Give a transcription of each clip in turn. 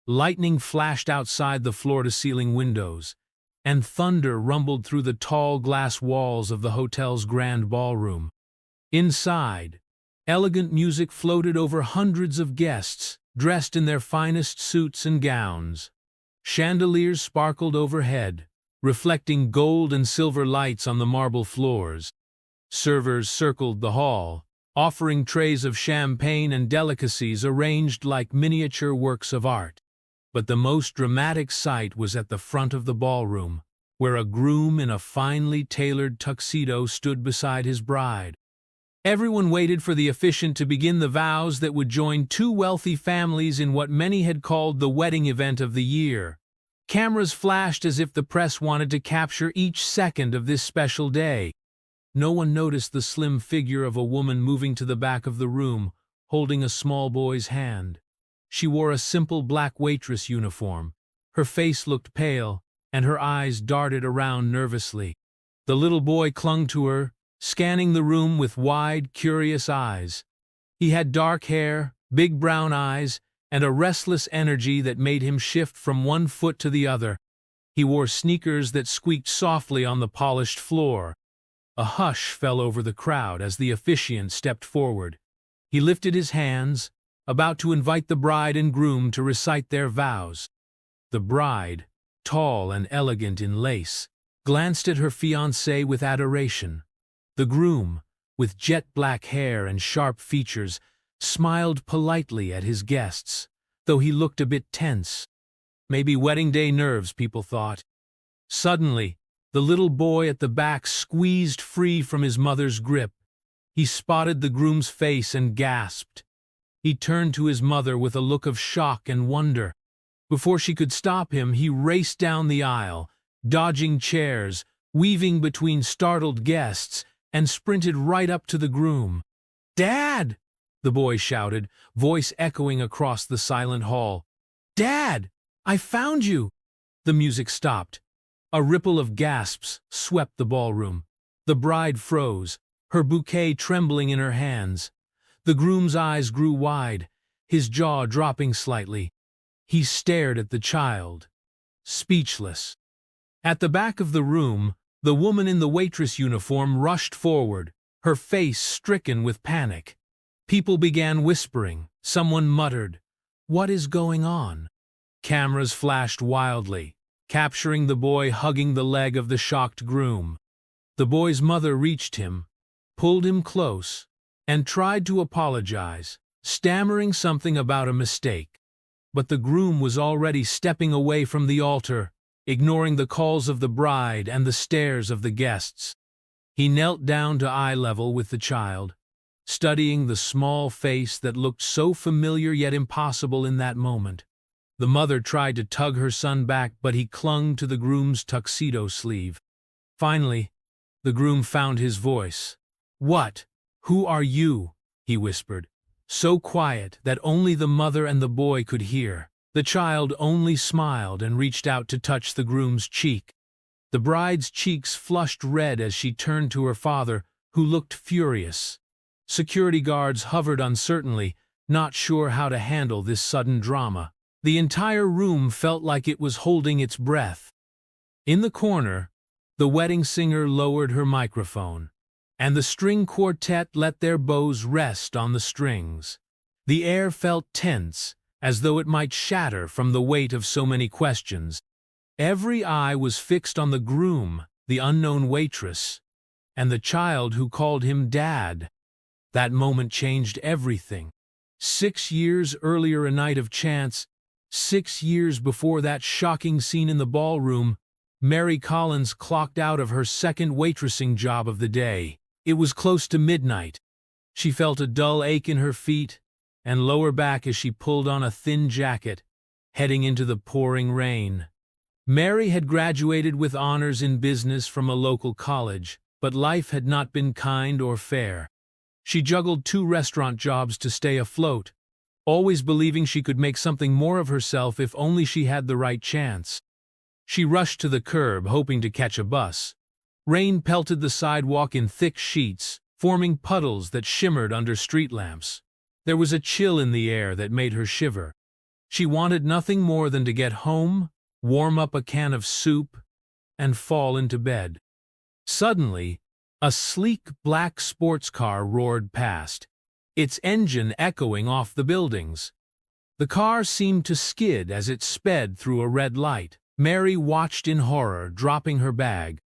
Lightning flashed outside the floor-to-ceiling windows, and thunder rumbled through the tall glass walls of the hotel's grand ballroom. Inside, elegant music floated over hundreds of guests, dressed in their finest suits and gowns. Chandeliers sparkled overhead, reflecting gold and silver lights on the marble floors. Servers circled the hall, offering trays of champagne and delicacies arranged like miniature works of art. But the most dramatic sight was at the front of the ballroom, where a groom in a finely tailored tuxedo stood beside his bride. Everyone waited for the officiant to begin the vows that would join two wealthy families in what many had called the wedding event of the year. Cameras flashed as if the press wanted to capture each second of this special day. No one noticed the slim figure of a woman moving to the back of the room, holding a small boy's hand. She wore a simple black waitress uniform. Her face looked pale, and her eyes darted around nervously. The little boy clung to her, scanning the room with wide, curious eyes. He had dark hair, big brown eyes, and a restless energy that made him shift from one foot to the other. He wore sneakers that squeaked softly on the polished floor. A hush fell over the crowd as the officiant stepped forward. He lifted his hands, about to invite the bride and groom to recite their vows. The bride, tall and elegant in lace, glanced at her fiancé with adoration. The groom, with jet-black hair and sharp features, smiled politely at his guests, though he looked a bit tense. Maybe wedding day nerves, people thought. Suddenly, the little boy at the back squeezed free from his mother's grip. He spotted the groom's face and gasped. He turned to his mother with a look of shock and wonder. Before she could stop him, he raced down the aisle, dodging chairs, weaving between startled guests, and sprinted right up to the groom. "Dad!" the boy shouted, voice echoing across the silent hall. "Dad! I found you!" The music stopped. A ripple of gasps swept the ballroom. The bride froze, her bouquet trembling in her hands. The groom's eyes grew wide, his jaw dropping slightly. He stared at the child, speechless. At the back of the room, the woman in the waitress uniform rushed forward, her face stricken with panic. People began whispering. Someone muttered, "What is going on?" Cameras flashed wildly, capturing the boy hugging the leg of the shocked groom. The boy's mother reached him, pulled him close, and tried to apologize, stammering something about a mistake. But the groom was already stepping away from the altar, ignoring the calls of the bride and the stares of the guests. He knelt down to eye level with the child, studying the small face that looked so familiar yet impossible in that moment. The mother tried to tug her son back, but he clung to the groom's tuxedo sleeve. Finally, the groom found his voice. "What? Who are you?" he whispered, so quiet that only the mother and the boy could hear. The child only smiled and reached out to touch the groom's cheek. The bride's cheeks flushed red as she turned to her father, who looked furious. Security guards hovered uncertainly, not sure how to handle this sudden drama. The entire room felt like it was holding its breath. In the corner, the wedding singer lowered her microphone, and the string quartet let their bows rest on the strings. The air felt tense, as though it might shatter from the weight of so many questions. Every eye was fixed on the groom, the unknown waitress, and the child who called him Dad. That moment changed everything. 6 years earlier, a night of chance, 6 years before that shocking scene in the ballroom, Mary Collins clocked out of her second waitressing job of the day. It was close to midnight. She felt a dull ache in her feet and lower back as she pulled on a thin jacket, heading into the pouring rain. Mary had graduated with honors in business from a local college, but life had not been kind or fair. She juggled 2 restaurant jobs to stay afloat, always believing she could make something more of herself if only she had the right chance. She rushed to the curb, hoping to catch a bus. Rain pelted the sidewalk in thick sheets, forming puddles that shimmered under street lamps. There was a chill in the air that made her shiver. She wanted nothing more than to get home, warm up a can of soup, and fall into bed. Suddenly, a sleek black sports car roared past, its engine echoing off the buildings. The car seemed to skid as it sped through a red light. Mary watched in horror, dropping her bag.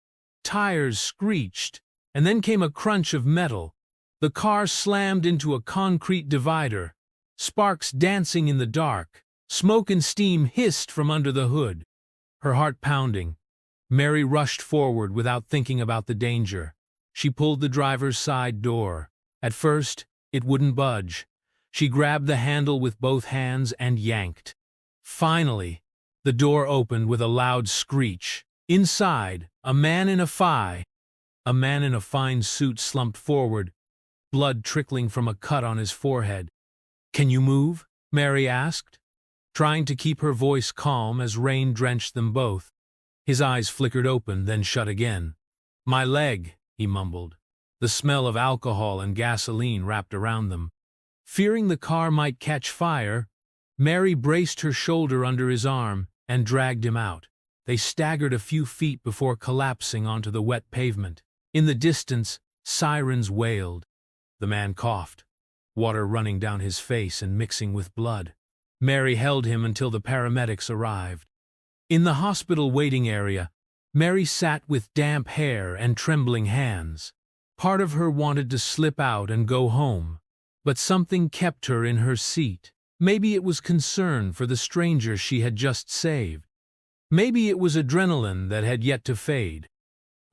Tires screeched, and then came a crunch of metal. The car slammed into a concrete divider, sparks dancing in the dark. Smoke and steam hissed from under the hood. Her heart pounding, Mary rushed forward without thinking about the danger. She pulled the driver's side door. At first, it wouldn't budge. She grabbed the handle with both hands and yanked. Finally, the door opened with a loud screech. Inside, a man in a fine suit slumped forward, blood trickling from a cut on his forehead. "Can you move?" Mary asked, trying to keep her voice calm as rain drenched them both. His eyes flickered open, then shut again. "My leg," he mumbled. The smell of alcohol and gasoline wrapped around them. Fearing the car might catch fire, Mary braced her shoulder under his arm and dragged him out. They staggered a few feet before collapsing onto the wet pavement. In the distance, sirens wailed. The man coughed, water running down his face and mixing with blood. Mary held him until the paramedics arrived. In the hospital waiting area, Mary sat with damp hair and trembling hands. Part of her wanted to slip out and go home, but something kept her in her seat. Maybe it was concern for the stranger she had just saved. Maybe it was adrenaline that had yet to fade.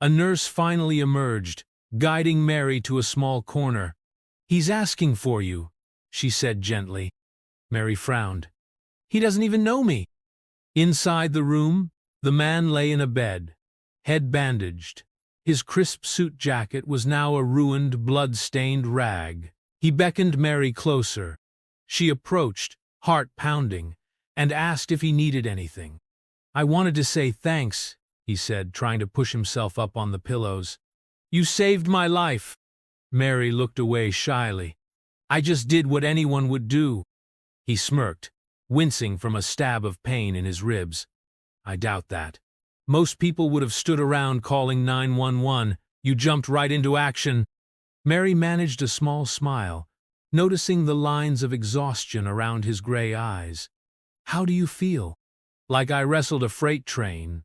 A nurse finally emerged, guiding Mary to a small corner. "He's asking for you," she said gently. Mary frowned. "He doesn't even know me." Inside the room, the man lay in a bed, head bandaged. His crisp suit jacket was now a ruined, blood-stained rag. He beckoned Mary closer. She approached, heart pounding, and asked if he needed anything. "I wanted to say thanks," he said, trying to push himself up on the pillows. "You saved my life." Mary looked away shyly. "I just did what anyone would do." He smirked, wincing from a stab of pain in his ribs. "I doubt that. Most people would have stood around calling 911. You jumped right into action." Mary managed a small smile, noticing the lines of exhaustion around his gray eyes. "How do you feel?" "Like I wrestled a freight train."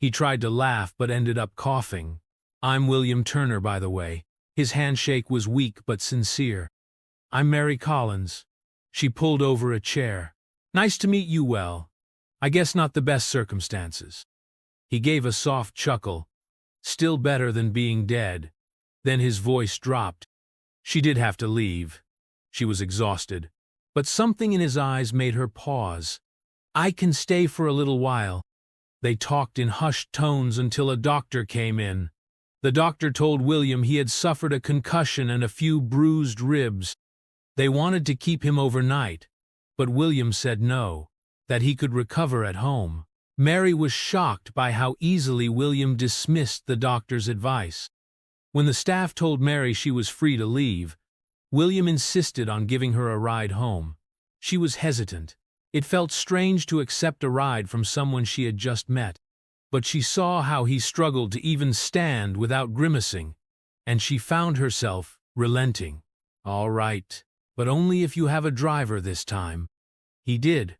He tried to laugh but ended up coughing. "I'm William Turner, by the way." His handshake was weak but sincere. "I'm Mary Collins." She pulled over a chair. "Nice to meet you. Well, I guess not the best circumstances." He gave a soft chuckle. Still better than being dead. Then his voice dropped. She did have to leave. She was exhausted. But something in his eyes made her pause. "I can stay for a little while." They talked in hushed tones until a doctor came in. The doctor told William he had suffered a concussion and a few bruised ribs. They wanted to keep him overnight, but William said no, that he could recover at home. Mary was shocked by how easily William dismissed the doctor's advice. When the staff told Mary she was free to leave, William insisted on giving her a ride home. She was hesitant. It felt strange to accept a ride from someone she had just met, but she saw how he struggled to even stand without grimacing, and she found herself relenting. "All right, but only if you have a driver this time." He did.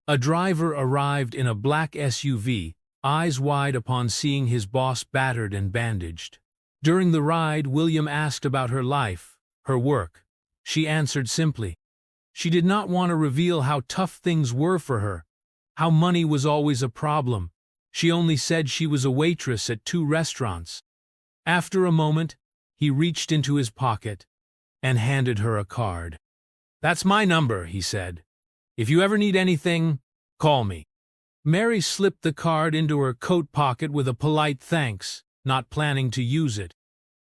A driver arrived in a black SUV, eyes wide upon seeing his boss battered and bandaged. During the ride, William asked about her life, her work. She answered simply. She did not want to reveal how tough things were for her, how money was always a problem. She only said she was a waitress at 2 restaurants. After a moment, he reached into his pocket and handed her a card. "That's my number," he said. "If you ever need anything, call me." Mary slipped the card into her coat pocket with a polite thanks, not planning to use it.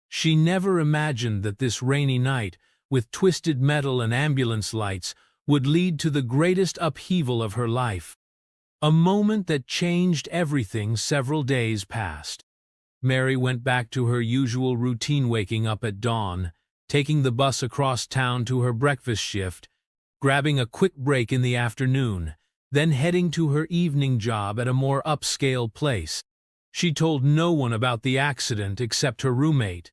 She never imagined that this rainy night, with twisted metal and ambulance lights, would lead to the greatest upheaval of her life. A moment that changed everything. Several days passed. Mary went back to her usual routine, waking up at dawn, taking the bus across town to her breakfast shift, grabbing a quick break in the afternoon, then heading to her evening job at a more upscale place. She told no one about the accident except her roommate.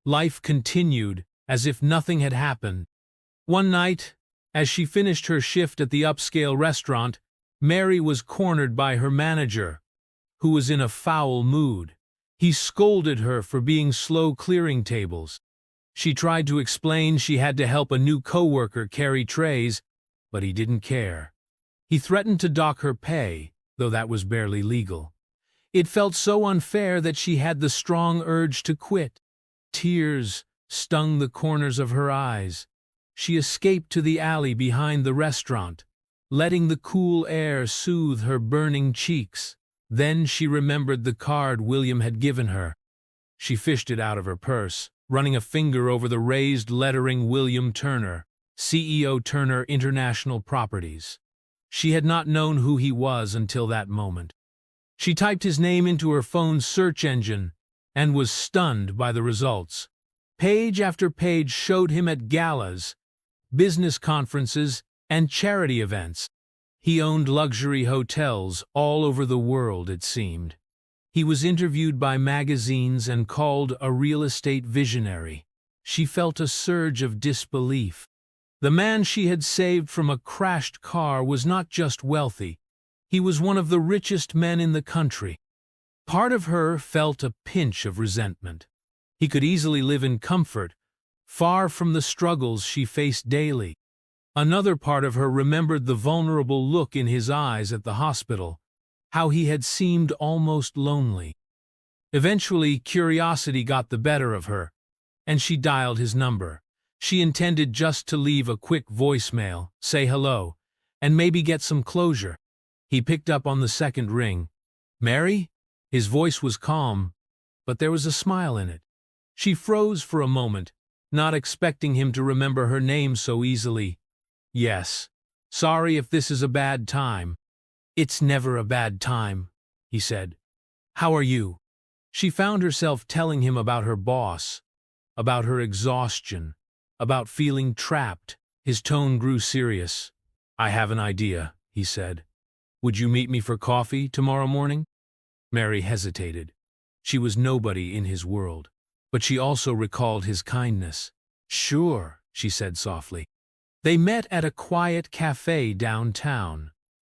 Life continued as if nothing had happened. One night, as she finished her shift at the upscale restaurant, Mary was cornered by her manager, who was in a foul mood. He scolded her for being slow clearing tables. She tried to explain she had to help a new coworker carry trays, but he didn't care. He threatened to dock her pay, though that was barely legal. It felt so unfair that she had the strong urge to quit. Tears stung the corners of her eyes. She escaped to the alley behind the restaurant, letting the cool air soothe her burning cheeks. Then she remembered the card William had given her. She fished it out of her purse, running a finger over the raised lettering William Turner, CEO Turner International Properties. She had not known who he was until that moment. She typed his name into her phone's search engine and was stunned by the results. Page after page showed him at galas, business conferences, and charity events. He owned luxury hotels all over the world, it seemed. He was interviewed by magazines and called a real estate visionary. She felt a surge of disbelief. The man she had saved from a crashed car was not just wealthy. He was one of the richest men in the country. Part of her felt a pinch of resentment. He could easily live in comfort, far from the struggles she faced daily. Another part of her remembered the vulnerable look in his eyes at the hospital, how he had seemed almost lonely. Eventually, curiosity got the better of her, and she dialed his number. She intended just to leave a quick voicemail, say hello, and maybe get some closure. He picked up on the second ring. "Mary?" His voice was calm, but there was a smile in it. She froze for a moment, not expecting him to remember her name so easily. "Yes. Sorry if this is a bad time." "It's never a bad time," he said. "How are you?" She found herself telling him about her boss, about her exhaustion, about feeling trapped. His tone grew serious. "I have an idea," he said. "Would you meet me for coffee tomorrow morning?" Mary hesitated. She was nobody in his world, but she also recalled his kindness. "Sure," she said softly. They met at a quiet cafe downtown.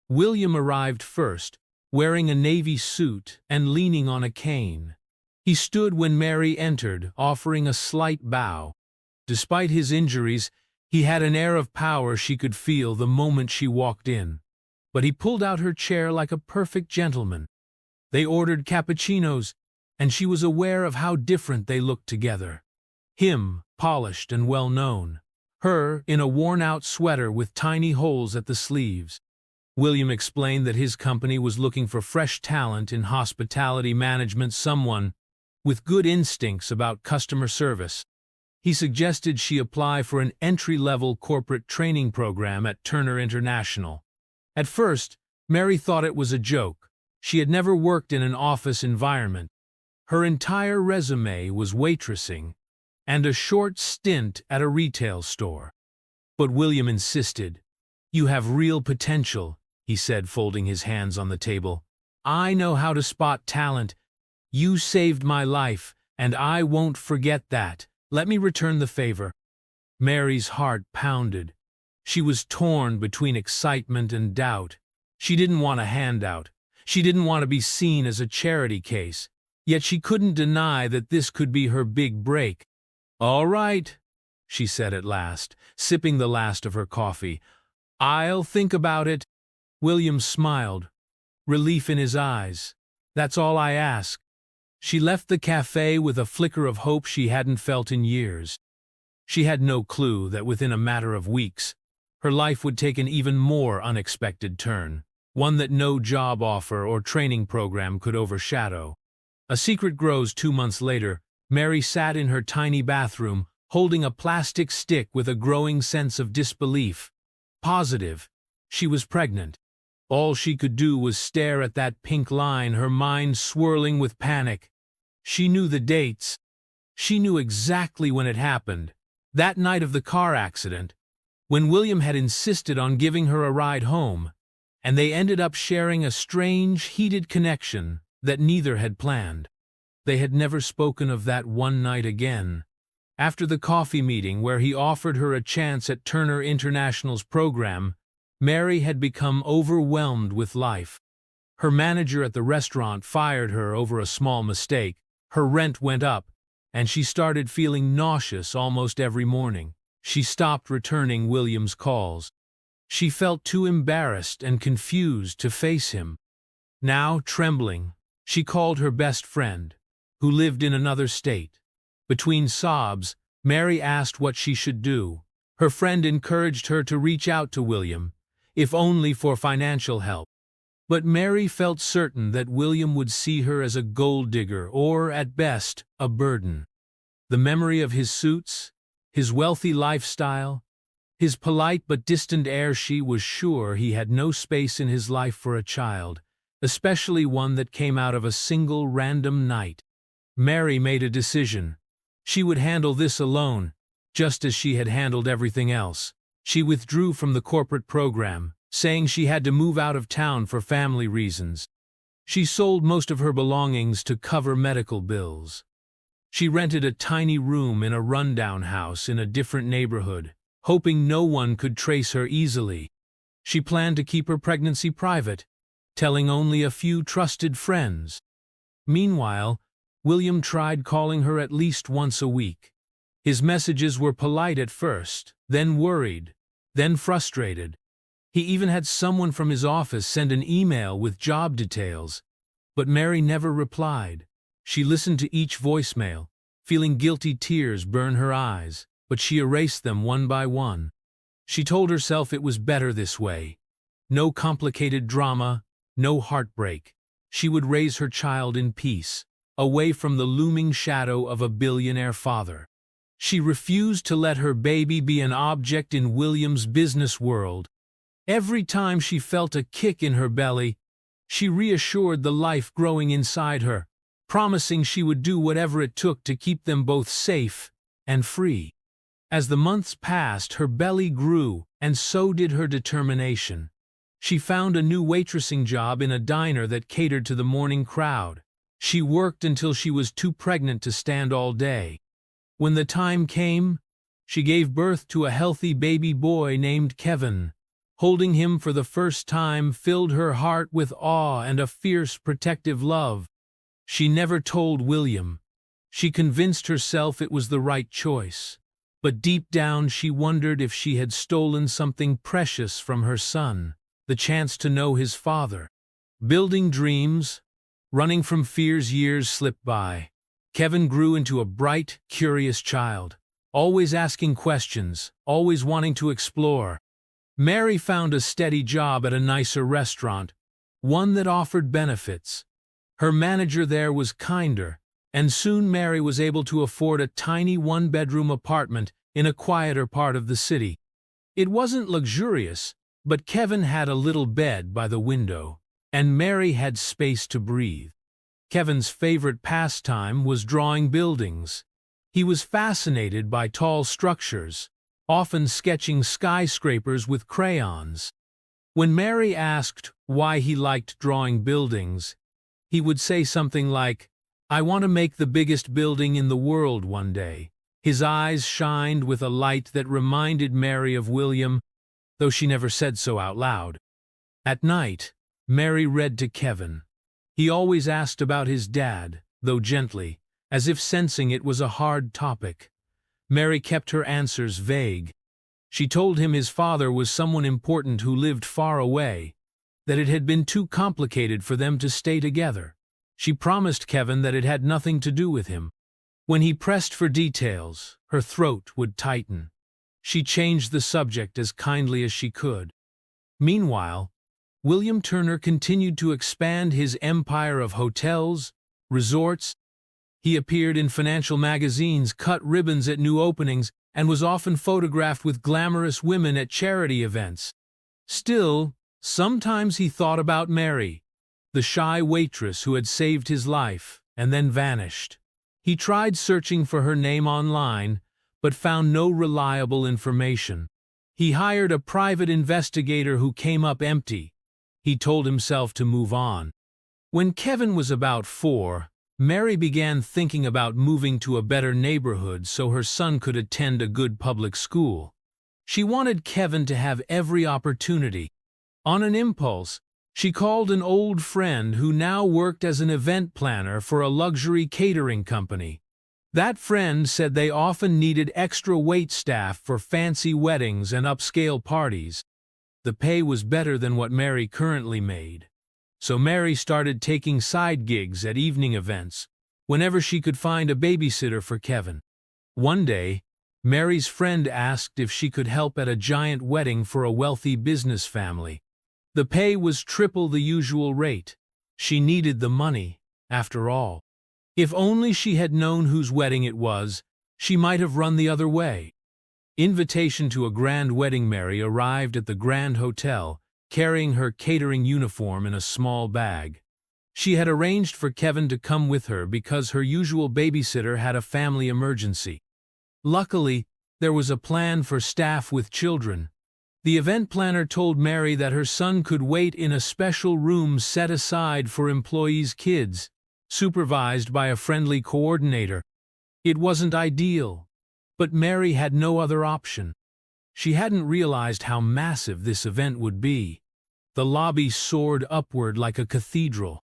William arrived first, wearing a navy suit and leaning on a cane. He stood when Mary entered, offering a slight bow. Despite his injuries, he had an air of power she could feel the moment she walked in. But he pulled out her chair like a perfect gentleman. They ordered cappuccinos, and she was aware of how different they looked together. Him, polished and well-known. Her, in a worn-out sweater with tiny holes at the sleeves. William explained that his company was looking for fresh talent in hospitality management, someone with good instincts about customer service. He suggested she apply for an entry-level corporate training program at Turner International. At first, Mary thought it was a joke. She had never worked in an office environment. Her entire resume was waitressing and a short stint at a retail store. But William insisted. "You have real potential," he said, folding his hands on the table. "I know how to spot talent. You saved my life, and I won't forget that. Let me return the favor." Mary's heart pounded. She was torn between excitement and doubt. She didn't want a handout. She didn't want to be seen as a charity case. Yet she couldn't deny that this could be her big break. "All right," she said at last, sipping the last of her coffee. "I'll think about it." William smiled, relief in his eyes. "That's all I ask." She left the cafe with a flicker of hope she hadn't felt in years. She had no clue that within a matter of weeks, her life would take an even more unexpected turn, one that no job offer or training program could overshadow. A secret grows. 2 months later, Mary sat in her tiny bathroom, holding a plastic stick with a growing sense of disbelief. Positive, she was pregnant. All she could do was stare at that pink line, her mind swirling with panic. She knew the dates. She knew exactly when it happened. That night of the car accident, when William had insisted on giving her a ride home, and they ended up sharing a strange, heated connection that neither had planned. They had never spoken of that one night again. After the coffee meeting where he offered her a chance at Turner International's program, Mary had become overwhelmed with life. Her manager at the restaurant fired her over a small mistake, her rent went up, and she started feeling nauseous almost every morning. She stopped returning William's calls. She felt too embarrassed and confused to face him. Now, trembling, she called her best friend, who lived in another state. Between sobs, Mary asked what she should do. Her friend encouraged her to reach out to William, if only for financial help. But Mary felt certain that William would see her as a gold digger or, at best, a burden. The memory of his suits, his wealthy lifestyle, his polite but distant air, she was sure he had no space in his life for a child, especially one that came out of a single random night. Mary made a decision. She would handle this alone, just as she had handled everything else. She withdrew from the corporate program, saying she had to move out of town for family reasons. She sold most of her belongings to cover medical bills. She rented a tiny room in a rundown house in a different neighborhood, hoping no one could trace her easily. She planned to keep her pregnancy private, telling only a few trusted friends. Meanwhile, William tried calling her at least once a week. His messages were polite at first, then worried, then frustrated. He even had someone from his office send an email with job details. But Mary never replied. She listened to each voicemail, feeling guilty tears burn her eyes, but she erased them one by one. She told herself it was better this way. No complicated drama, no heartbreak. She would raise her child in peace, away from the looming shadow of a billionaire father. She refused to let her baby be an object in William's business world. Every time she felt a kick in her belly, she reassured the life growing inside her, promising she would do whatever it took to keep them both safe and free. As the months passed, her belly grew, and so did her determination. She found a new waitressing job in a diner that catered to the morning crowd. She worked until she was too pregnant to stand all day. When the time came, she gave birth to a healthy baby boy named Kevin. Holding him for the first time filled her heart with awe and a fierce, protective love. She never told William. She convinced herself it was the right choice. But deep down she wondered if she had stolen something precious from her son, the chance to know his father. Building dreams, running from fears, years slipped by. Kevin grew into a bright, curious child, always asking questions, always wanting to explore. Mary found a steady job at a nicer restaurant, one that offered benefits. Her manager there was kinder, and soon Mary was able to afford a tiny one-bedroom apartment in a quieter part of the city. It wasn't luxurious, but Kevin had a little bed by the window, and Mary had space to breathe. Kevin's favorite pastime was drawing buildings. He was fascinated by tall structures, often sketching skyscrapers with crayons. When Mary asked why he liked drawing buildings, he would say something like, "I want to make the biggest building in the world one day." His eyes shined with a light that reminded Mary of William, though she never said so out loud. At night, Mary read to Kevin. He always asked about his dad, though gently, as if sensing it was a hard topic. Mary kept her answers vague. She told him his father was someone important who lived far away, that it had been too complicated for them to stay together. She promised Kevin that it had nothing to do with him. When he pressed for details, her throat would tighten. She changed the subject as kindly as she could. Meanwhile, William Turner continued to expand his empire of hotels, resorts. He appeared in financial magazines, cut ribbons at new openings, and was often photographed with glamorous women at charity events. Still, sometimes he thought about Mary, the shy waitress who had saved his life and then vanished. He tried searching for her name online, but found no reliable information. He hired a private investigator who came up empty. he told himself to move on. When Kevin was about 4, Mary began thinking about moving to a better neighborhood so her son could attend a good public school. She wanted Kevin to have every opportunity. On an impulse, she called an old friend who now worked as an event planner for a luxury catering company. That friend said they often needed extra wait staff for fancy weddings and upscale parties. The pay was better than what Mary currently made. So Mary started taking side gigs at evening events, whenever she could find a babysitter for Kevin. One day, Mary's friend asked if she could help at a giant wedding for a wealthy business family. The pay was triple the usual rate. She needed the money, after all. If only she had known whose wedding it was, she might have run the other way. Invitation to a grand wedding. Mary arrived at the Grand Hotel, carrying her catering uniform in a small bag. She had arranged for Kevin to come with her because her usual babysitter had a family emergency. Luckily, there was a plan for staff with children. The event planner told Mary that her son could wait in a special room set aside for employees' kids, supervised by a friendly coordinator. It wasn't ideal, but Mary had no other option. She hadn't realized how massive this event would be. The lobby soared upward like a cathedral.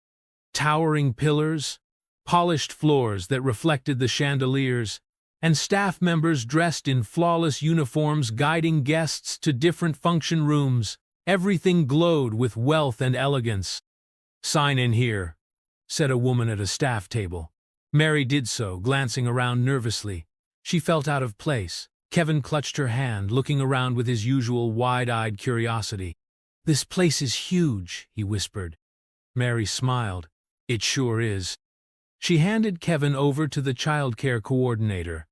Towering pillars, polished floors that reflected the chandeliers, and staff members dressed in flawless uniforms guiding guests to different function rooms. Everything glowed with wealth and elegance. "Sign in here," said a woman at a staff table. Mary did so, glancing around nervously. She felt out of place. Kevin clutched her hand, looking around with his usual wide-eyed curiosity. "This place is huge," he whispered. Mary smiled. "It sure is." She handed Kevin over to the childcare coordinator,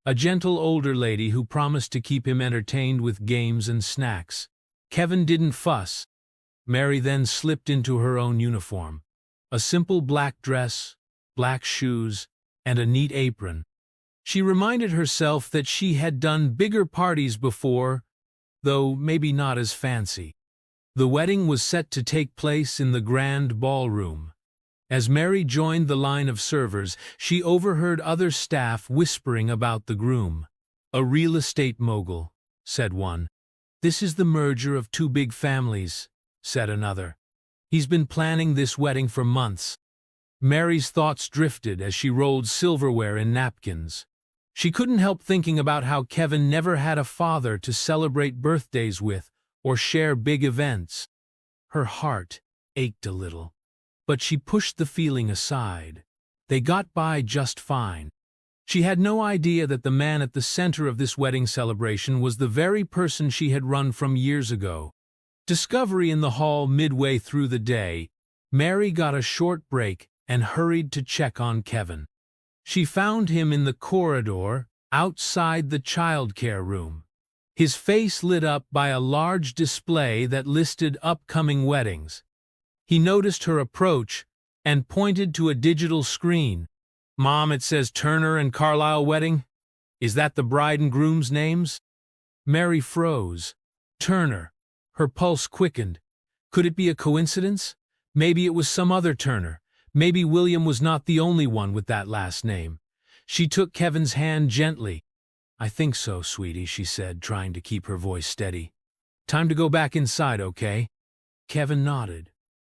a gentle older lady who promised to keep him entertained with games and snacks. Kevin didn't fuss. Mary then slipped into her own uniform. A simple black dress, black shoes, and a neat apron. She reminded herself that she had done bigger parties before, though maybe not as fancy. The wedding was set to take place in the grand ballroom. As Mary joined the line of servers, she overheard other staff whispering about the groom. "A real estate mogul," said one. "This is the merger of two big families," said another. "He's been planning this wedding for months." Mary's thoughts drifted as she rolled silverware in napkins. She couldn't help thinking about how Kevin never had a father to celebrate birthdays with or share big events. Her heart ached a little, but she pushed the feeling aside. They got by just fine. She had no idea that the man at the center of this wedding celebration was the very person she had run from years ago. Discovery in the hall midway through the day, Mary got a short break and hurried to check on Kevin. She found him in the corridor, outside the childcare room. His face lit up by a large display that listed upcoming weddings. He noticed her approach and pointed to a digital screen. "Mom, it says Turner and Carlisle wedding. Is that the bride and groom's names?" Mary froze. Turner. Her pulse quickened. Could it be a coincidence? Maybe it was some other Turner. Maybe William was not the only one with that last name. She took Kevin's hand gently. "I think so, sweetie," she said, trying to keep her voice steady. "Time to go back inside, okay?" Kevin nodded,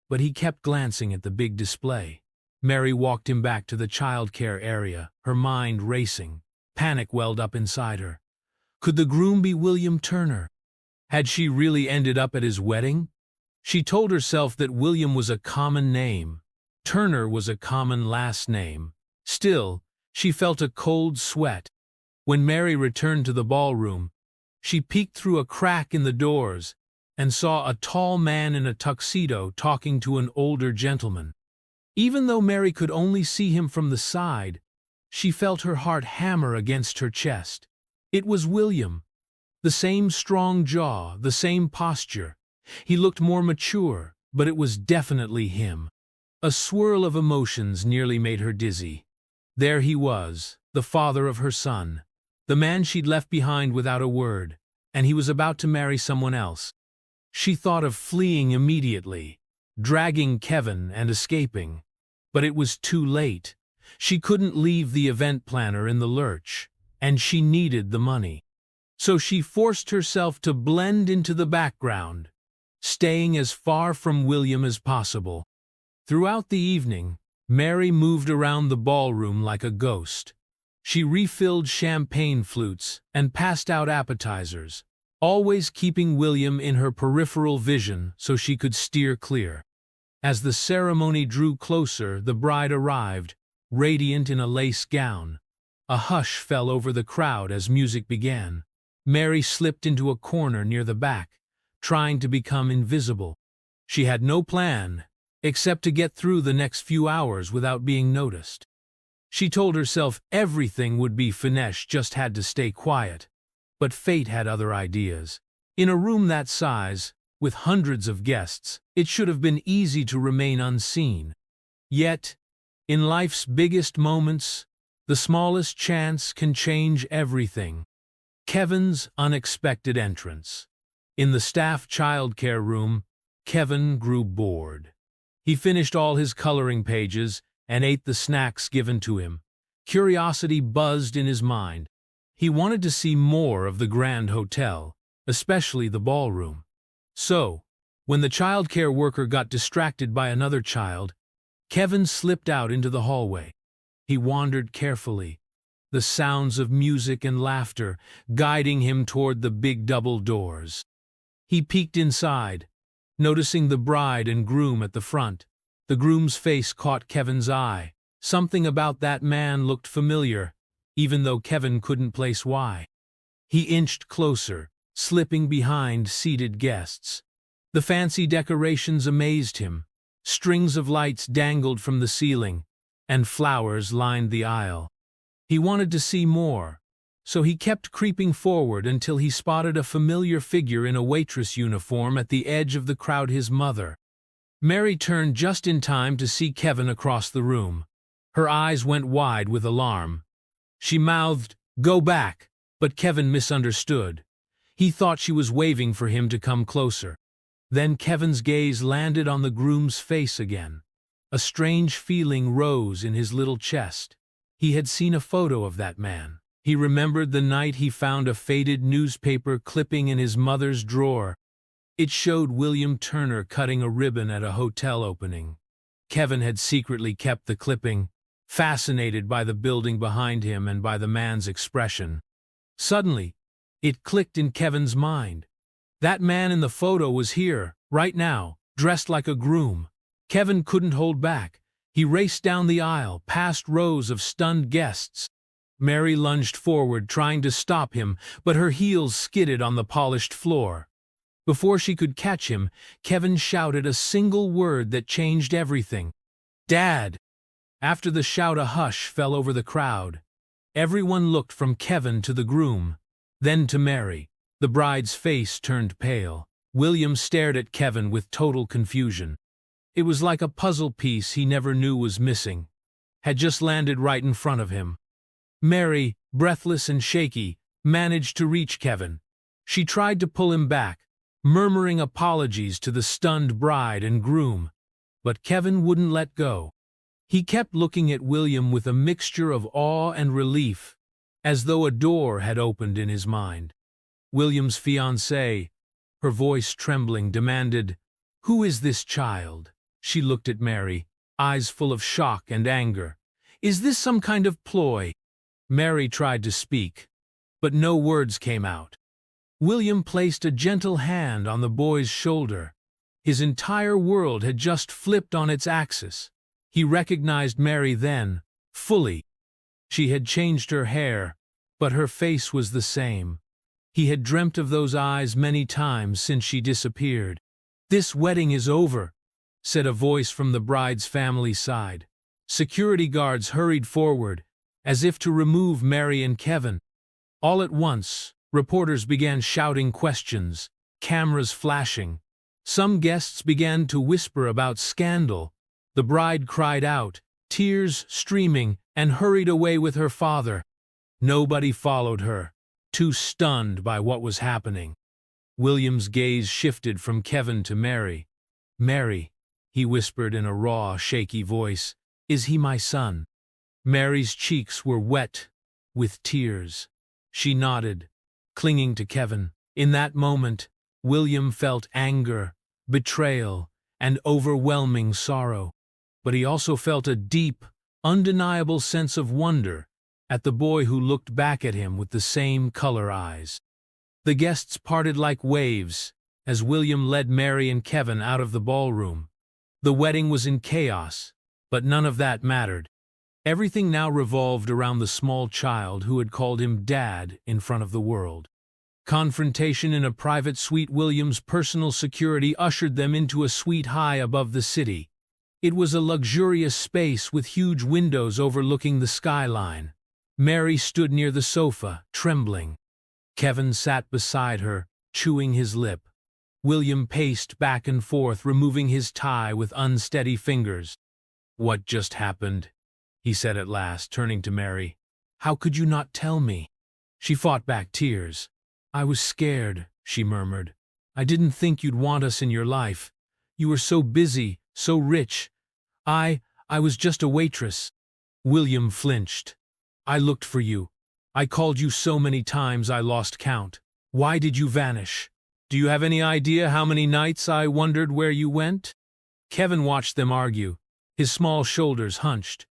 but he kept glancing at the big display. Mary walked him back to the childcare area, her mind racing. Panic welled up inside her. Could the groom be William Turner? Had she really ended up at his wedding? She told herself that William was a common name. Turner was a common last name. Still, she felt a cold sweat. When Mary returned to the ballroom, she peeked through a crack in the doors and saw a tall man in a tuxedo talking to an older gentleman. Even though Mary could only see him from the side, she felt her heart hammer against her chest. It was William. The same strong jaw, the same posture. He looked more mature, but it was definitely him. A swirl of emotions nearly made her dizzy. There he was, the father of her son, the man she'd left behind without a word, and he was about to marry someone else. She thought of fleeing immediately, dragging Kevin and escaping. But it was too late. She couldn't leave the event planner in the lurch, and she needed the money. So she forced herself to blend into the background, staying as far from William as possible. Throughout the evening, Mary moved around the ballroom like a ghost. She refilled champagne flutes and passed out appetizers, always keeping William in her peripheral vision so she could steer clear. As the ceremony drew closer, the bride arrived, radiant in a lace gown. A hush fell over the crowd as music began. Mary slipped into a corner near the back, trying to become invisible. She had no plan, except to get through the next few hours without being noticed. She told herself everything would be finesse, just had to stay quiet. But fate had other ideas. In a room that size, with hundreds of guests, it should have been easy to remain unseen. Yet, in life's biggest moments, the smallest chance can change everything. Kevin's unexpected entrance. In the staff childcare room, Kevin grew bored. He finished all his coloring pages and ate the snacks given to him. Curiosity buzzed in his mind. He wanted to see more of the Grand Hotel, especially the ballroom. So, when the childcare worker got distracted by another child, Kevin slipped out into the hallway. He wandered carefully, the sounds of music and laughter guiding him toward the big double doors. He peeked inside, noticing the bride and groom at the front. The groom's face caught Kevin's eye. Something about that man looked familiar, even though Kevin couldn't place why. He inched closer, slipping behind seated guests. The fancy decorations amazed him. Strings of lights dangled from the ceiling, and flowers lined the aisle. He wanted to see more, so he kept creeping forward until he spotted a familiar figure in a waitress uniform at the edge of the crowd, his mother. Mary turned just in time to see Kevin across the room. Her eyes went wide with alarm. She mouthed, "Go back," but Kevin misunderstood. He thought she was waving for him to come closer. Then Kevin's gaze landed on the groom's face again. A strange feeling rose in his little chest. He had seen a photo of that man. He remembered the night he found a faded newspaper clipping in his mother's drawer. It showed William Turner cutting a ribbon at a hotel opening. Kevin had secretly kept the clipping, fascinated by the building behind him and by the man's expression. Suddenly, it clicked in Kevin's mind. That man in the photo was here, right now, dressed like a groom. Kevin couldn't hold back. He raced down the aisle, past rows of stunned guests. Mary lunged forward, trying to stop him, but her heels skidded on the polished floor. Before she could catch him, Kevin shouted a single word that changed everything. "Dad!" After the shout, a hush fell over the crowd. Everyone looked from Kevin to the groom, then to Mary. The bride's face turned pale. William stared at Kevin with total confusion. It was like a puzzle piece he never knew was missing had just landed right in front of him. Mary, breathless and shaky, managed to reach Kevin. She tried to pull him back, murmuring apologies to the stunned bride and groom. But Kevin wouldn't let go. He kept looking at William with a mixture of awe and relief, as though a door had opened in his mind. William's fiancée, her voice trembling, demanded, "Who is this child?" She looked at Mary, eyes full of shock and anger. "Is this some kind of ploy?" Mary tried to speak, but no words came out. William placed a gentle hand on the boy's shoulder. His entire world had just flipped on its axis. He recognized Mary then, fully. She had changed her hair, but her face was the same. He had dreamt of those eyes many times since she disappeared. "This wedding is over," said a voice from the bride's family side. Security guards hurried forward, as if to remove Mary and Kevin. All at once, reporters began shouting questions, cameras flashing. Some guests began to whisper about scandal. The bride cried out, tears streaming, and hurried away with her father. Nobody followed her, too stunned by what was happening. William's gaze shifted from Kevin to Mary. "Mary," he whispered in a raw, shaky voice, "is he my son?" Mary's cheeks were wet with tears. She nodded, clinging to Kevin. In that moment, William felt anger, betrayal, and overwhelming sorrow. But he also felt a deep, undeniable sense of wonder at the boy who looked back at him with the same color eyes. The guests parted like waves as William led Mary and Kevin out of the ballroom. The wedding was in chaos, but none of that mattered. Everything now revolved around the small child who had called him Dad in front of the world. Confrontation in a private suite. William's personal security ushered them into a suite high above the city. It was a luxurious space with huge windows overlooking the skyline. Mary stood near the sofa, trembling. Kevin sat beside her, chewing his lip. William paced back and forth, removing his tie with unsteady fingers. "What just happened?" he said at last, turning to Mary. "How could you not tell me?" She fought back tears. "I was scared," she murmured. "I didn't think you'd want us in your life. You were so busy, so rich. I was just a waitress." William flinched. "I looked for you. I called you so many times I lost count. Why did you vanish? Do you have any idea how many nights I wondered where you went?" Kevin watched them argue, his small shoulders hunched.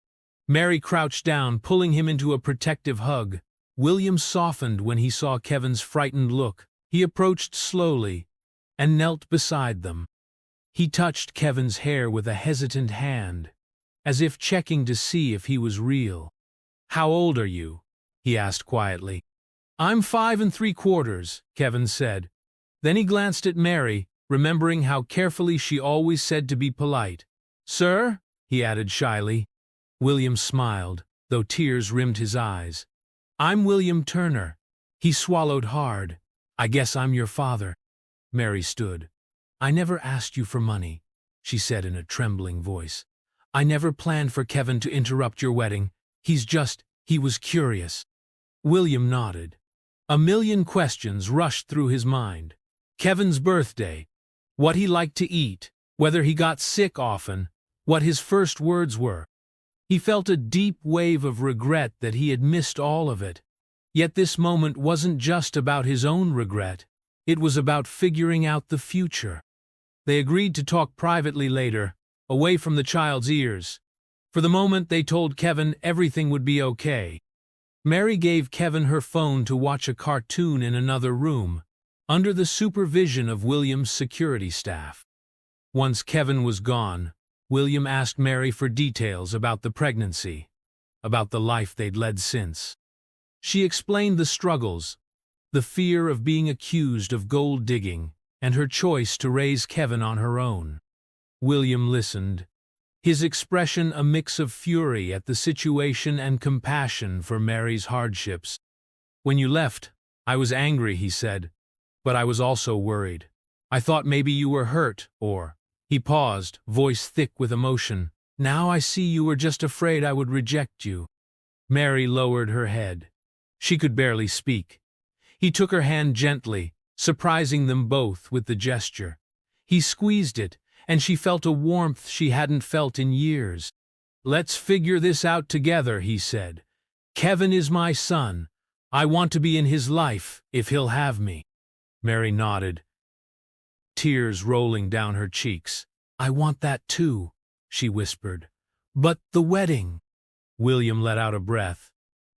Mary crouched down, pulling him into a protective hug. William softened when he saw Kevin's frightened look. He approached slowly and knelt beside them. He touched Kevin's hair with a hesitant hand, as if checking to see if he was real. "How old are you?" he asked quietly. "I'm 5 3/4, Kevin said. Then he glanced at Mary, remembering how carefully she always said to be polite. "Sir?" he added shyly. William smiled, though tears rimmed his eyes. "I'm William Turner." He swallowed hard. "I guess I'm your father." Mary stood. "I never asked you for money," she said in a trembling voice. "I never planned for Kevin to interrupt your wedding. He was curious." William nodded. A million questions rushed through his mind. Kevin's birthday, what he liked to eat, whether he got sick often, what his first words were. He felt a deep wave of regret that he had missed all of it. Yet this moment wasn't just about his own regret. It was about figuring out the future. They agreed to talk privately later, away from the child's ears. For the moment, they told Kevin everything would be okay. Mary gave Kevin her phone to watch a cartoon in another room, under the supervision of William's security staff. Once Kevin was gone, William asked Mary for details about the pregnancy, about the life they'd led since. She explained the struggles, the fear of being accused of gold digging, and her choice to raise Kevin on her own. William listened, his expression a mix of fury at the situation and compassion for Mary's hardships. "When you left, I was angry," he said, "but I was also worried. I thought maybe you were hurt, or—" He paused, voice thick with emotion. "Now I see you were just afraid I would reject you." Mary lowered her head. She could barely speak. He took her hand gently, surprising them both with the gesture. He squeezed it, and she felt a warmth she hadn't felt in years. "Let's figure this out together," he said. "Kevin is my son. I want to be in his life, if he'll have me." Mary nodded, tears rolling down her cheeks. "I want that too," she whispered. "But the wedding—" William let out a breath.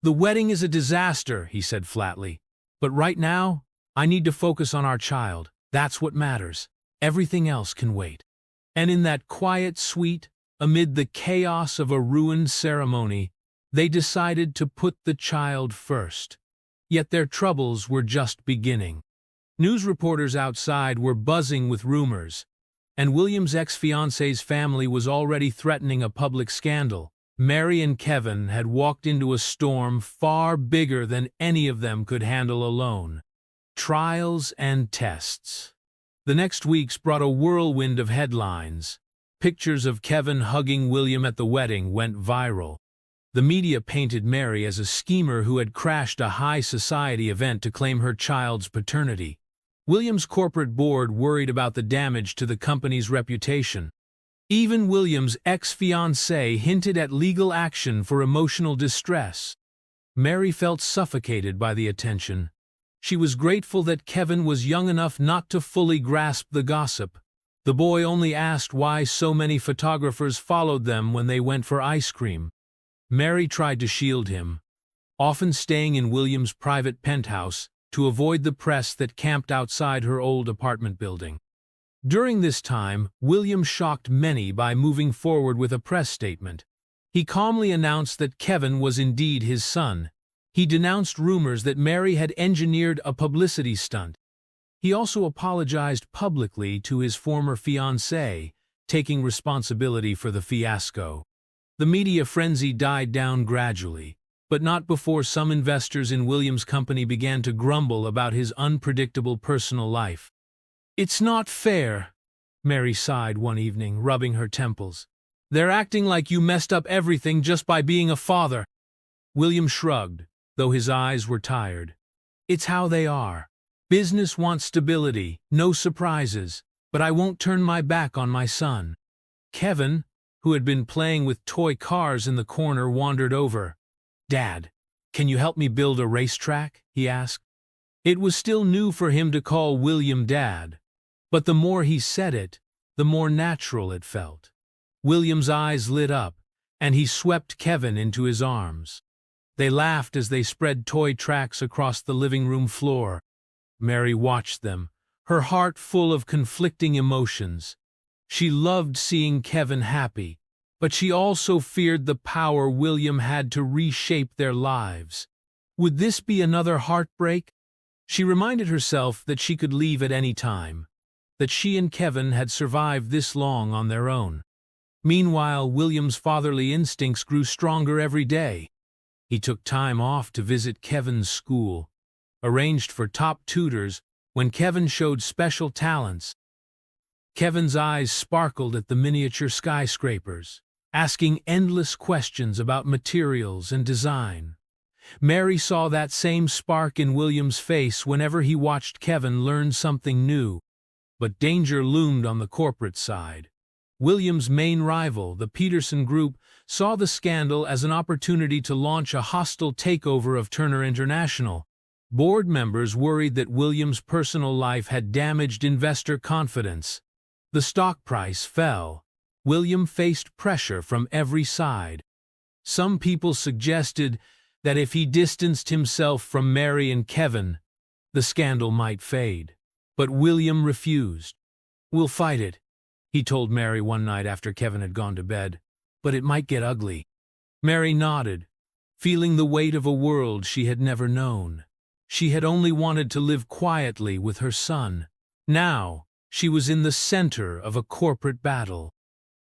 "The wedding is a disaster," he said flatly. "But right now, I need to focus on our child. That's what matters. Everything else can wait." And in that quiet suite, amid the chaos of a ruined ceremony, they decided to put the child first. Yet their troubles were just beginning. News reporters outside were buzzing with rumors, and William's ex-fiancée's family was already threatening a public scandal. Mary and Kevin had walked into a storm far bigger than any of them could handle alone. Trials and tests. The next weeks brought a whirlwind of headlines. Pictures of Kevin hugging William at the wedding went viral. The media painted Mary as a schemer who had crashed a high society event to claim her child's paternity. William's corporate board worried about the damage to the company's reputation. Even William's ex-fiancée hinted at legal action for emotional distress. Mary felt suffocated by the attention. She was grateful that Kevin was young enough not to fully grasp the gossip. The boy only asked why so many photographers followed them when they went for ice cream. Mary tried to shield him, often staying in William's private penthouse to avoid the press that camped outside her old apartment building. During this time, William shocked many by moving forward with a press statement. He calmly announced that Kevin was indeed his son. He denounced rumors that Mary had engineered a publicity stunt. He also apologized publicly to his former fiancée, taking responsibility for the fiasco. The media frenzy died down gradually, but not before some investors in William's company began to grumble about his unpredictable personal life. "It's not fair," Mary sighed one evening, rubbing her temples. "They're acting like you messed up everything just by being a father." William shrugged, though his eyes were tired. "It's how they are. Business wants stability, no surprises, but I won't turn my back on my son." Kevin, who had been playing with toy cars in the corner, wandered over. "Dad, can you help me build a racetrack?" he asked. It was still new for him to call William Dad, but the more he said it, the more natural it felt. William's eyes lit up, and he swept Kevin into his arms. They laughed as they spread toy tracks across the living room floor. Mary watched them, her heart full of conflicting emotions. She loved seeing Kevin happy, but she also feared the power William had to reshape their lives. Would this be another heartbreak? She reminded herself that she could leave at any time, that she and Kevin had survived this long on their own. Meanwhile, William's fatherly instincts grew stronger every day. He took time off to visit Kevin's school, arranged for top tutors when Kevin showed special talents. Kevin's eyes sparkled at the miniature skyscrapers, asking endless questions about materials and design. Mary saw that same spark in William's face whenever he watched Kevin learn something new. But danger loomed on the corporate side. William's main rival, the Peterson Group, saw the scandal as an opportunity to launch a hostile takeover of Turner International. Board members worried that William's personal life had damaged investor confidence. The stock price fell. William faced pressure from every side. Some people suggested that if he distanced himself from Mary and Kevin, the scandal might fade. But William refused. "We'll fight it," he told Mary one night after Kevin had gone to bed. "But it might get ugly." Mary nodded, feeling the weight of a world she had never known. She had only wanted to live quietly with her son. Now, she was in the center of a corporate battle.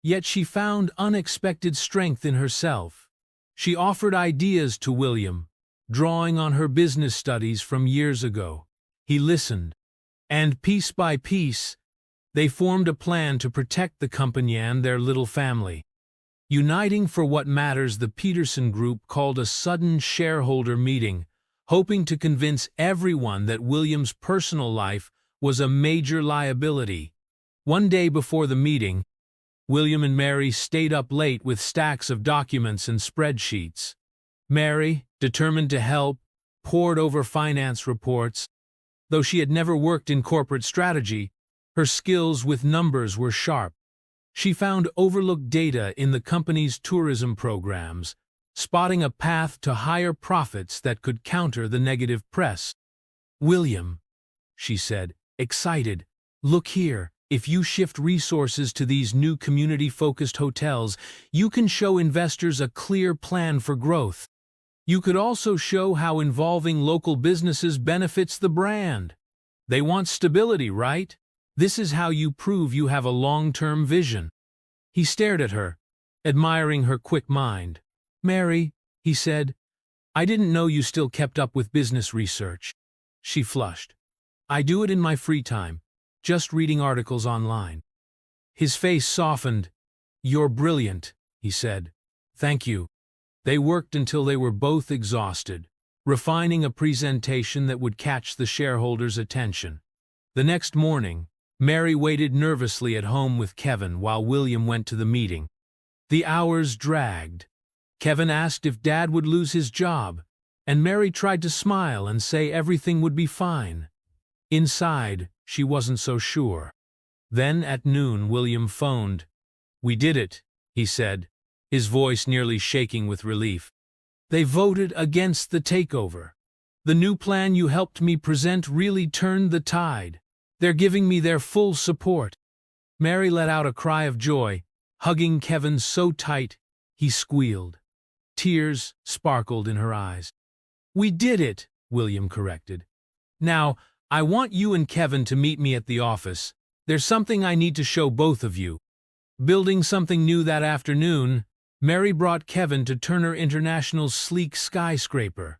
Yet she found unexpected strength in herself. She offered ideas to William, drawing on her business studies from years ago. He listened, and piece by piece, they formed a plan to protect the company and their little family. Uniting for what matters, the Peterson Group called a sudden shareholder meeting, hoping to convince everyone that William's personal life was a major liability. One day before the meeting, William and Mary stayed up late with stacks of documents and spreadsheets. Mary, determined to help, pored over finance reports. Though she had never worked in corporate strategy, her skills with numbers were sharp. She found overlooked data in the company's tourism programs, spotting a path to higher profits that could counter the negative press. "William," she said, excited, "look here. If you shift resources to these new community-focused hotels, you can show investors a clear plan for growth. You could also show how involving local businesses benefits the brand. They want stability, right? This is how you prove you have a long-term vision." He stared at her, admiring her quick mind. "Mary," he said, "I didn't know you still kept up with business research." She flushed. "I do it in my free time. Just reading articles online." His face softened. "You're brilliant," he said. "Thank you." They worked until they were both exhausted, refining a presentation that would catch the shareholders' attention. The next morning, Mary waited nervously at home with Kevin while William went to the meeting. The hours dragged. Kevin asked if Dad would lose his job, and Mary tried to smile and say everything would be fine. Inside, she wasn't so sure. Then at noon, William phoned. "We did it," he said, his voice nearly shaking with relief. "They voted against the takeover. The new plan you helped me present really turned the tide. They're giving me their full support." Mary let out a cry of joy, hugging Kevin so tight he squealed. Tears sparkled in her eyes. "We did it," William corrected. "Now, I want you and Kevin to meet me at the office. There's something I need to show both of you." Building something new that afternoon, Mary brought Kevin to Turner International's sleek skyscraper.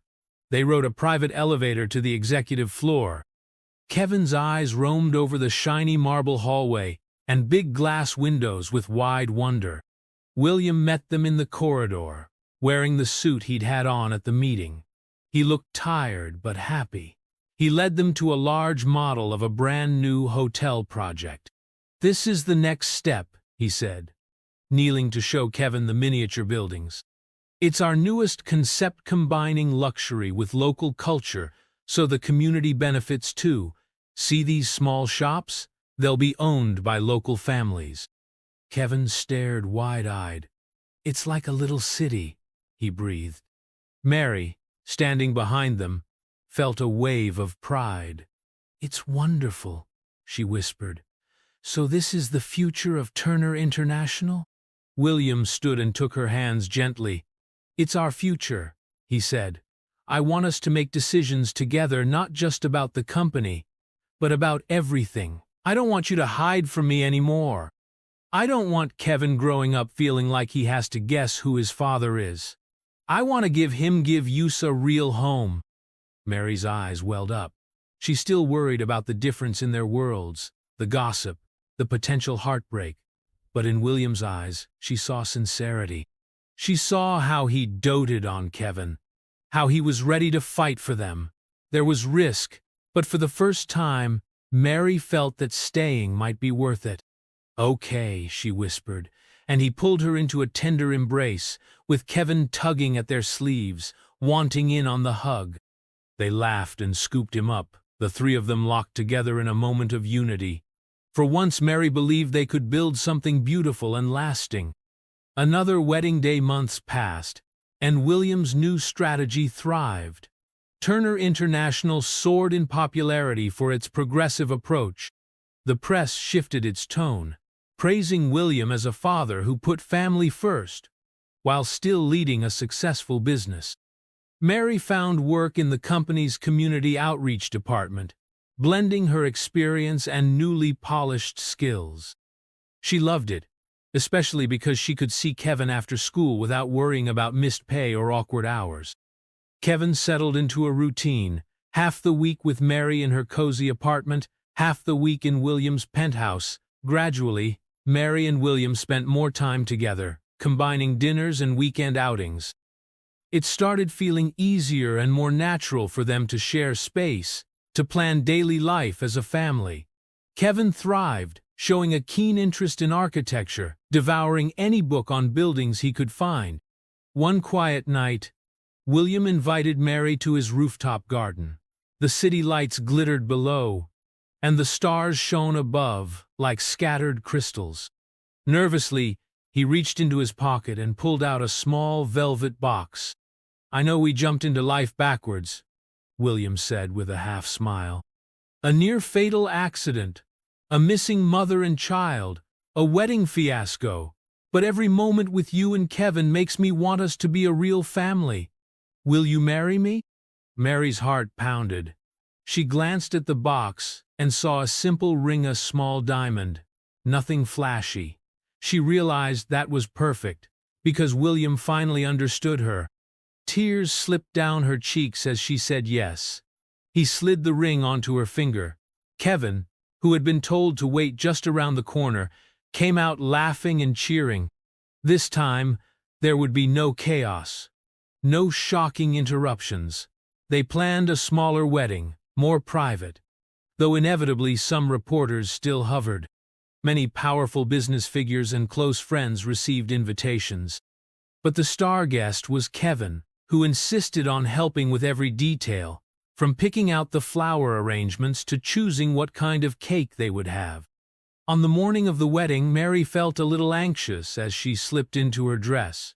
They rode a private elevator to the executive floor. Kevin's eyes roamed over the shiny marble hallway and big glass windows with wide wonder. William met them in the corridor, wearing the suit he'd had on at the meeting. He looked tired but happy. He led them to a large model of a brand-new hotel project. "This is the next step," he said, kneeling to show Kevin the miniature buildings. "It's our newest concept combining luxury with local culture, so the community benefits too. See these small shops? They'll be owned by local families." Kevin stared wide-eyed. "It's like a little city," he breathed. Mary, standing behind them, felt a wave of pride. "It's wonderful," she whispered. "So this is the future of Turner International?" William stood and took her hands gently. "It's our future," he said. "I want us to make decisions together, not just about the company, but about everything. I don't want you to hide from me anymore. I don't want Kevin growing up feeling like he has to guess who his father is. I want to give Yus a real home." Mary's eyes welled up. She still worried about the difference in their worlds, the gossip, the potential heartbreak. But in William's eyes, she saw sincerity. She saw how he doted on Kevin, how he was ready to fight for them. There was risk, but for the first time, Mary felt that staying might be worth it. "Okay," she whispered, and he pulled her into a tender embrace, with Kevin tugging at their sleeves, wanting in on the hug. They laughed and scooped him up, the three of them locked together in a moment of unity. For once, Mary believed they could build something beautiful and lasting. Another wedding day months passed, and William's new strategy thrived. Turner International soared in popularity for its progressive approach. The press shifted its tone, praising William as a father who put family first, while still leading a successful business. Mary found work in the company's community outreach department, blending her experience and newly polished skills. She loved it, especially because she could see Kevin after school without worrying about missed pay or awkward hours. Kevin settled into a routine, half the week with Mary in her cozy apartment, half the week in William's penthouse. Gradually, Mary and William spent more time together, combining dinners and weekend outings. It started feeling easier and more natural for them to share space, to plan daily life as a family. Kevin thrived, showing a keen interest in architecture, devouring any book on buildings he could find. One quiet night, William invited Mary to his rooftop garden. The city lights glittered below, and the stars shone above like scattered crystals. Nervously, he reached into his pocket and pulled out a small velvet box. "I know we jumped into life backwards," William said with a half-smile. "A near-fatal accident, a missing mother and child, a wedding fiasco. But every moment with you and Kevin makes me want us to be a real family. Will you marry me?" Mary's heart pounded. She glanced at the box and saw a simple ring, a small diamond. Nothing flashy. She realized that was perfect, because William finally understood her. Tears slipped down her cheeks as she said yes. He slid the ring onto her finger. Kevin, who had been told to wait just around the corner, came out laughing and cheering. This time, there would be no chaos, no shocking interruptions. They planned a smaller wedding, more private. though inevitably some reporters still hovered. Many powerful business figures and close friends received invitations. But the star guest was Kevin, who insisted on helping with every detail, from picking out the flower arrangements to choosing what kind of cake they would have. On the morning of the wedding, Mary felt a little anxious as she slipped into her dress.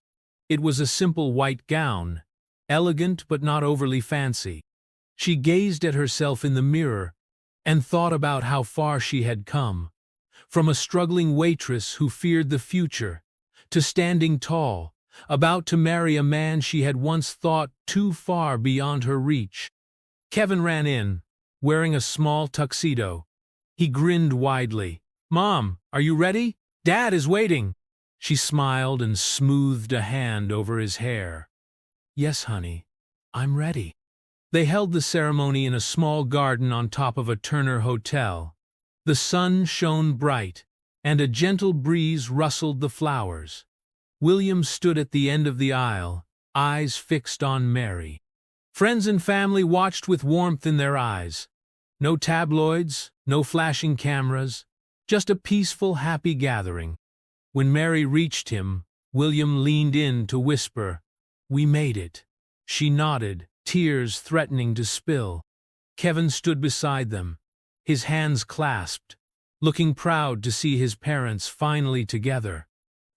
It was a simple white gown, elegant but not overly fancy. She gazed at herself in the mirror and thought about how far she had come. From a struggling waitress who feared the future, to standing tall, about to marry a man she had once thought too far beyond her reach. Kevin ran in, wearing a small tuxedo. He grinned widely. "Mom, are you ready? Dad is waiting." She smiled and smoothed a hand over his hair. "Yes, honey, I'm ready." They held the ceremony in a small garden on top of a Turner hotel. The sun shone bright, and a gentle breeze rustled the flowers. William stood at the end of the aisle, eyes fixed on Mary. Friends and family watched with warmth in their eyes. No tabloids, no flashing cameras, just a peaceful, happy gathering. When Mary reached him, William leaned in to whisper, "We made it." She nodded, tears threatening to spill. Kevin stood beside them, his hands clasped, looking proud to see his parents finally together.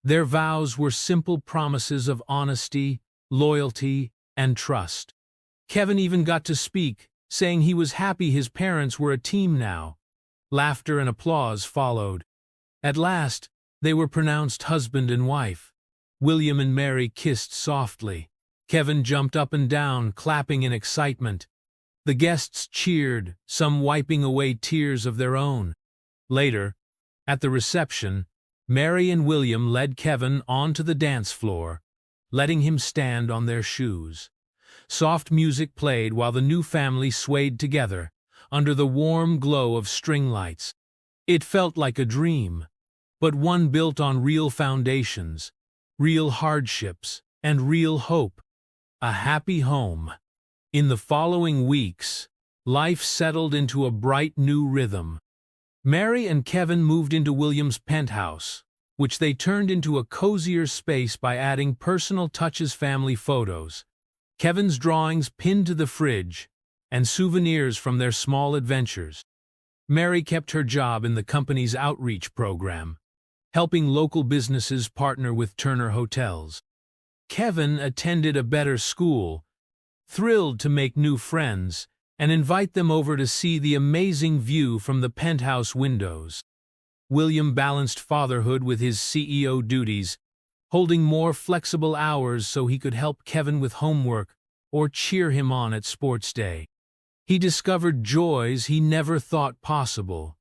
Their vows were simple promises of honesty, loyalty, and trust. Kevin even got to speak, saying he was happy his parents were a team now. Laughter and applause followed. At last, they were pronounced husband and wife. William and Mary kissed softly. Kevin jumped up and down, clapping in excitement. The guests cheered, some wiping away tears of their own. Later, at the reception, Mary and William led Kevin onto the dance floor, letting him stand on their shoes. Soft music played while the new family swayed together, under the warm glow of string lights. It felt like a dream, but one built on real foundations, real hardships, and real hope. A happy home. In the following weeks, life settled into a bright new rhythm. Mary and Kevin moved into William's penthouse, which they turned into a cozier space by adding personal touches, family photos, Kevin's drawings pinned to the fridge, and souvenirs from their small adventures. Mary kept her job in the company's outreach program, helping local businesses partner with Turner hotels. Kevin attended a better school, thrilled to make new friends and invite them over to see the amazing view from the penthouse windows. William balanced fatherhood with his CEO duties, holding more flexible hours so he could help Kevin with homework or cheer him on at sports day. He discovered joys he never thought possible.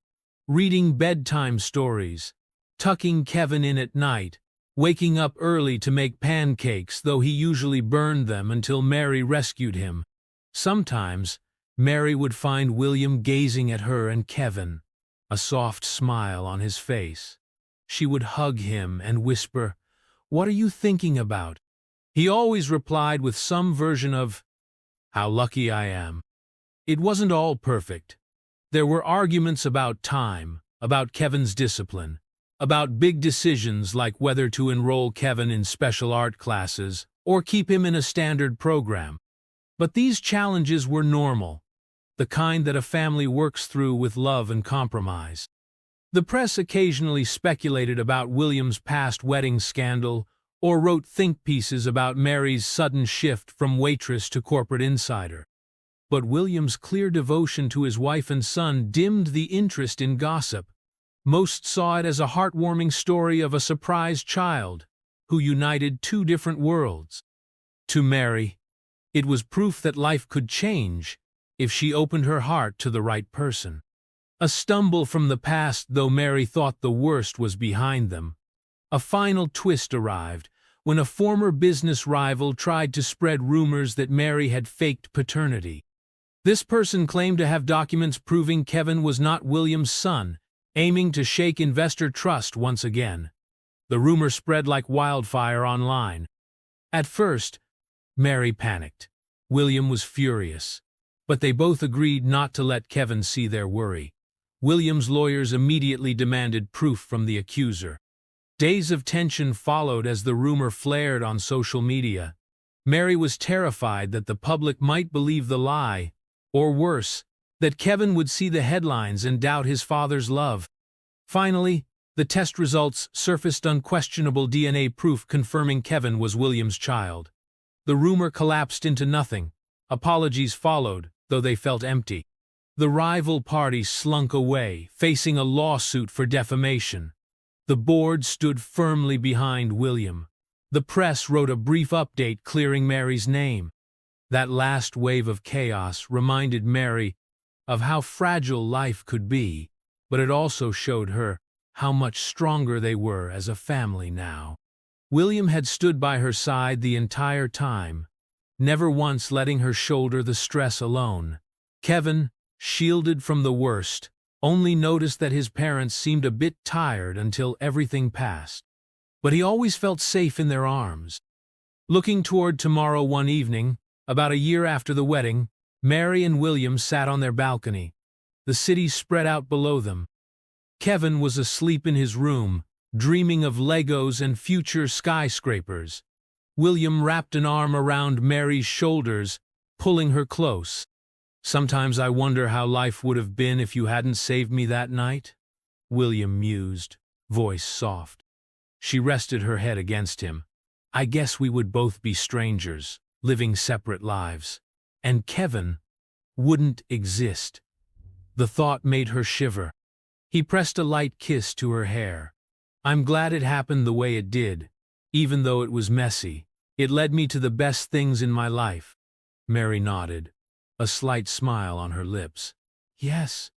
Reading bedtime stories, tucking Kevin in at night, waking up early to make pancakes, though he usually burned them until Mary rescued him. Sometimes, Mary would find William gazing at her and Kevin, a soft smile on his face. She would hug him and whisper, "What are you thinking about?" He always replied with some version of, "How lucky I am." It wasn't all perfect. There were arguments about time, about Kevin's discipline, about big decisions like whether to enroll Kevin in special art classes or keep him in a standard program. But these challenges were normal, the kind that a family works through with love and compromise. The press occasionally speculated about William's past wedding scandal or wrote think pieces about Mary's sudden shift from waitress to corporate insider. But William's clear devotion to his wife and son dimmed the interest in gossip. Most saw it as a heartwarming story of a surprised child who united two different worlds. To Mary, it was proof that life could change if she opened her heart to the right person. A stumble from the past, though Mary thought the worst was behind them. A final twist arrived when a former business rival tried to spread rumors that Mary had faked paternity. This person claimed to have documents proving Kevin was not William's son, aiming to shake investor trust once again. The rumor spread like wildfire online. At first, Mary panicked. William was furious. But they both agreed not to let Kevin see their worry. William's lawyers immediately demanded proof from the accuser. Days of tension followed as the rumor flared on social media. Mary was terrified that the public might believe the lie, or worse, that Kevin would see the headlines and doubt his father's love. Finally, the test results surfaced unquestionable DNA proof confirming Kevin was William's child. The rumor collapsed into nothing. Apologies followed, though they felt empty. The rival party slunk away, facing a lawsuit for defamation. The board stood firmly behind William. The press wrote a brief update clearing Mary's name. That last wave of chaos reminded Mary of how fragile life could be, but it also showed her how much stronger they were as a family now. William had stood by her side the entire time, never once letting her shoulder the stress alone. Kevin, shielded from the worst, only noticed that his parents seemed a bit tired until everything passed. But he always felt safe in their arms. Looking toward tomorrow one evening, about a year after the wedding, Mary and William sat on their balcony. The city spread out below them. Kevin was asleep in his room, dreaming of Legos and future skyscrapers. William wrapped an arm around Mary's shoulders, pulling her close. "Sometimes I wonder how life would have been if you hadn't saved me that night," William mused, voice soft. She rested her head against him. "I guess we would both be strangers, living separate lives. And Kevin wouldn't exist." The thought made her shiver. He pressed a light kiss to her hair. "I'm glad it happened the way it did, even though it was messy. It led me to the best things in my life." Mary nodded, a slight smile on her lips. "Yes,"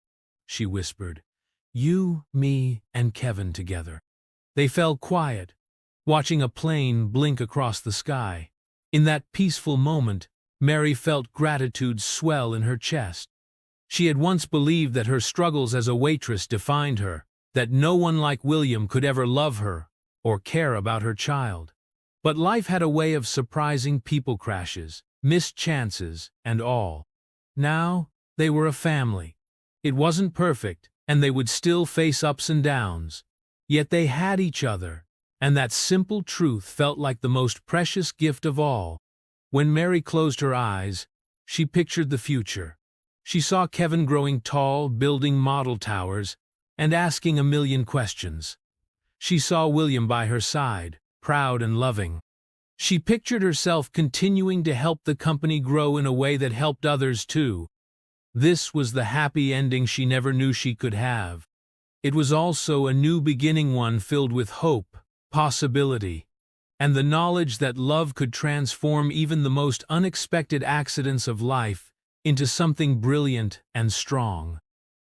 she whispered. "You, me, and Kevin together." They fell quiet, watching a plane blink across the sky. In that peaceful moment, Mary felt gratitude swell in her chest. She had once believed that her struggles as a waitress defined her, that no one like William could ever love her or care about her child. But life had a way of surprising people crashes, missed chances, and all. Now, they were a family. It wasn't perfect, and they would still face ups and downs. Yet they had each other, and that simple truth felt like the most precious gift of all. When Mary closed her eyes, she pictured the future. She saw Kevin growing tall, building model towers, and asking a million questions. She saw William by her side, proud and loving. She pictured herself continuing to help the company grow in a way that helped others too. This was the happy ending she never knew she could have. It was also a new beginning, one filled with hope, possibility, and the knowledge that love could transform even the most unexpected accidents of life into something brilliant and strong.